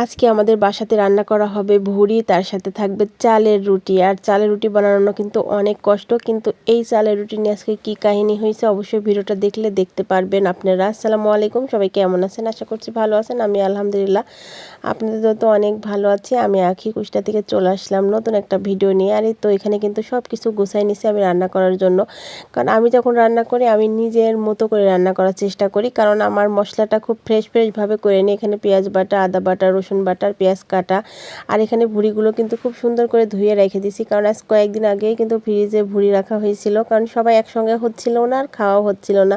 আজকে আমাদের বাসাতে রান্না করা হবে ভুড়ি, তার সাথে থাকবে চালের রুটি। আর চালের রুটি বানানো কিন্তু অনেক কষ্ট, কিন্তু এই চালের রুটি নিয়ে আজকে কী কাহিনী হয়েছে অবশ্যই ভিডিওটা দেখলে দেখতে পারবেন আপনারা। আসসালামু আলাইকুম, সবাই কেমন আছেন? আশা করছি ভালো আছেন। আমি আলহামদুলিল্লাহ আপনাদের তো অনেক ভালো আছি। আমি আখি কুষ্টা থেকে চলে আসলাম নতুন একটা ভিডিও নিয়ে। আর এই তো এখানে কিন্তু সব কিছু গুছাই নিছি আমি রান্না করার জন্য, কারণ আমি যখন রান্না করি আমি নিজের মতো করে রান্না করার চেষ্টা করি, কারণ আমার মশলাটা খুব ফ্রেশভাবে করে নিই। এখানে পেঁয়াজ বাটা, আদা বাটা, রসুন বাটা, পেঁয়াজ কাটা। আর এখানে ভুড়িগুলো কিন্তু খুব সুন্দর করে ধুয়ে রেখে দিছি, কারণ আজ কয়েকদিন আগেই কিন্তু ফ্রিজে ভুড়ি রাখা হয়েছিল, কারণ সবাই একসঙ্গে হচ্ছিল না আর খাওয়াও হচ্ছিল না।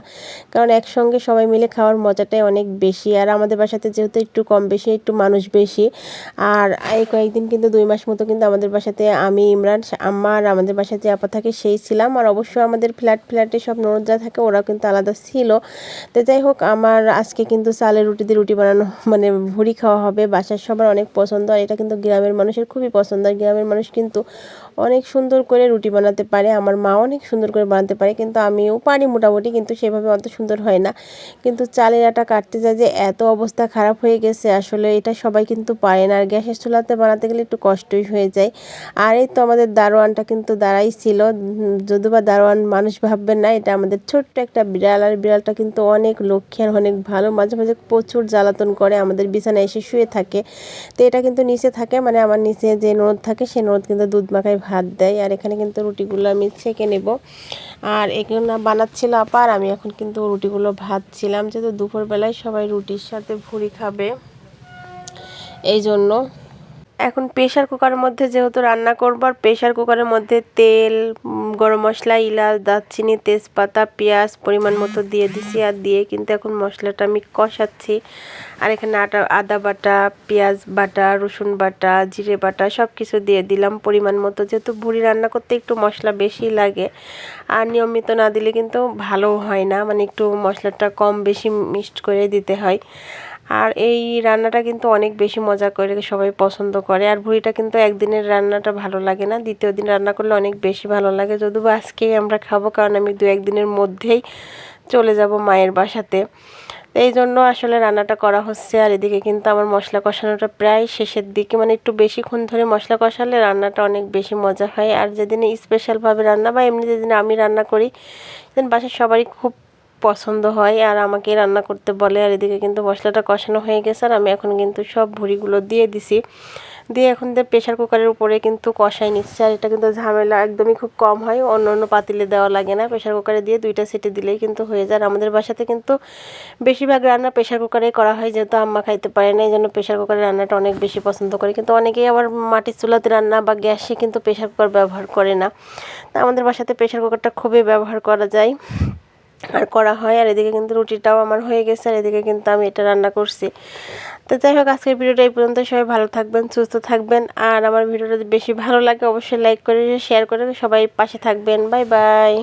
কারণ একসঙ্গে সবাই মিলে খাওয়ার মজাটাই অনেক বেশি। আর আমাদের বাসাতে যেহেতু একটু কম বেশি, একটু মানুষ বেশি, আর এই কয়েকদিন কিন্তু 2 মাস মতো কিন্তু আমাদের বাসাতে আমি, ইমরান, আম্মা আর আমাদের বাসায় যে আপা থাকে সেই ছিলাম। আর অবশ্যই আমাদের ফ্ল্যাটে সব ননদ যা থাকে ওরা কিন্তু আলাদা ছিল। তো যাই হোক, আমার আজকে কিন্তু চালের রুটি দিয়ে রুটি বানানো মানে ভুড়ি খাওয়া হবে। বাসার সবার অনেক পছন্দ, আর এটা কিন্তু গ্রামের মানুষের খুবই পছন্দ। আর গ্রামের মানুষ কিন্তু অনেক সুন্দর করে রুটি বানাতে পারে, আমার মা অনেক সুন্দর করে বানাতে পারে, কিন্তু আমিও পারি মোটামুটি, কিন্তু সেভাবে অত সুন্দর হয় না। কিন্তু চালের আটা কাটতে যায় যে এত অবস্থা খারাপ হয়ে গেছে, আসলে এটা সবাই কিন্তু পারে না। আর গ্যাসের চুলাতে বানাতে গেলে একটু কষ্টই হয়ে যায়। আর এই তো আমাদের দারোয়ানটা কিন্তু দাঁড়াই ছিল, যদিও বা দারোয়ান মানুষ ভাববেন না, এটা আমাদের ছোট্ট একটা বিড়াল। আর বিড়ালটা কিন্তু অনেক লক্ষ্মী আর অনেক ভালো, মাঝে মাঝে প্রচুর জ্বালাতন করে, আমাদের বিছানায় এসে শুয়ে থাকে। তো এটা কিন্তু নিচে থাকে, মানে আমার নিচে যে ননদ থাকে সে ননদ কিন্তু দুধ মাখায় ভাত দেয়। আর এখানে কিন্তু রুটিগুলো আমি ছেঁকে নেব। আর এগুলো বানাচ্ছিল আপা, আর আমি এখন কিন্তু রুটিগুলো ভাজছিলাম, যেহেতু দুপুরবেলায় সবাই রুটির সাথে ভুড়ি খাবে এই জন্য। এখন প্রেশার কুকারের মধ্যে যেহেতু রান্না করব, আর প্রেশার কুকারের মধ্যে তেল, গরম মশলা, এলাচ, দারচিনি, তেজপাতা, পেঁয়াজ পরিমাণ মতো দিয়ে দিছি। আর দিয়ে কিন্তু এখন মশলাটা আমি কষাচ্ছি। আর এখানে আদা বাটা, পেঁয়াজ বাটা, রসুন বাটা, জিরে বাটা সব কিছু দিয়ে দিলাম পরিমাণ মতো, যেহেতু ভুড়ি রান্না করতে একটু মশলা বেশি লাগে। আর নিয়মিত না দিলে কিন্তু ভালো হয় না, মানে একটু মশলাটা কম বেশি মিক্সড করে দিতে হয়। আর এই রান্নাটা কিন্তু অনেক বেশি মজা করে সবাই পছন্দ করে। আর ভুড়িটা কিন্তু একদিনের রান্নাটা ভালো লাগে না, দ্বিতীয় দিন রান্না করলে অনেক বেশি ভালো লাগে। যদিও আজকেই আমরা খাবো, কারণ আমি 2-1 দিনের মধ্যেই চলে যাব মায়ের বাসাতে, এই জন্য আসলে রান্নাটা করা হচ্ছে। আর এদিকে কিন্তু আমার মশলা কষানোটা প্রায় শেষের দিকে, মানে একটু বেশিক্ষণ ধরে মশলা কষালে রান্নাটা অনেক বেশি মজা হয়। আর যেদিন স্পেশালভাবে রান্না বা এমনি যেদিন আমি রান্না করি সেদিন বাসার সবারই খুব পছন্দ হয় আর আমাকে রান্না করতে বলে। আর এদিকে কিন্তু মশলাটা কষানো হয়ে গেছে, আর আমি এখন কিন্তু সব ভুড়িগুলো দিয়ে দিছি। দিয়ে এখন প্রেশার কুকারের উপরে কিন্তু কষাই নিচ্ছে। আর এটা কিন্তু ঝামেলা একদমই খুব কম হয়, অন্য পাতিলে দেওয়া লাগে না, প্রেশার কুকারে দিয়ে 2টা সিটি দিলেই কিন্তু হয়ে যায়। আমাদের বাসাতে কিন্তু বেশিরভাগ রান্না প্রেশার কুকারে করা হয়, যেহেতু আম্মা খাইতে পারে না, এই জন্য প্রেশার কুকারের রান্নাটা অনেক বেশি পছন্দ করে। কিন্তু অনেকেই আবার মাটির চুলাতে রান্না বা গ্যাসে কিন্তু প্রেশার কুকার ব্যবহার করে না। তা আমাদের বাসাতে প্রেশার কুকারটা খুবই ব্যবহার করা যায় আর করা হয়। আর এদিকে কিন্তু রুটিটাও আমার হয়ে গেছে, আর এদিকে কিন্তু আমি এটা রান্না করছি। তো যাই হোক, আজকের ভিডিওটা এই পর্যন্ত। সবাই ভালো থাকবেন, সুস্থ থাকবেন। আর আমার ভিডিওটা যদি বেশি ভালো লাগে অবশ্যই লাইক করে শেয়ার করে সবাই পাশে থাকবেন। Bye bye.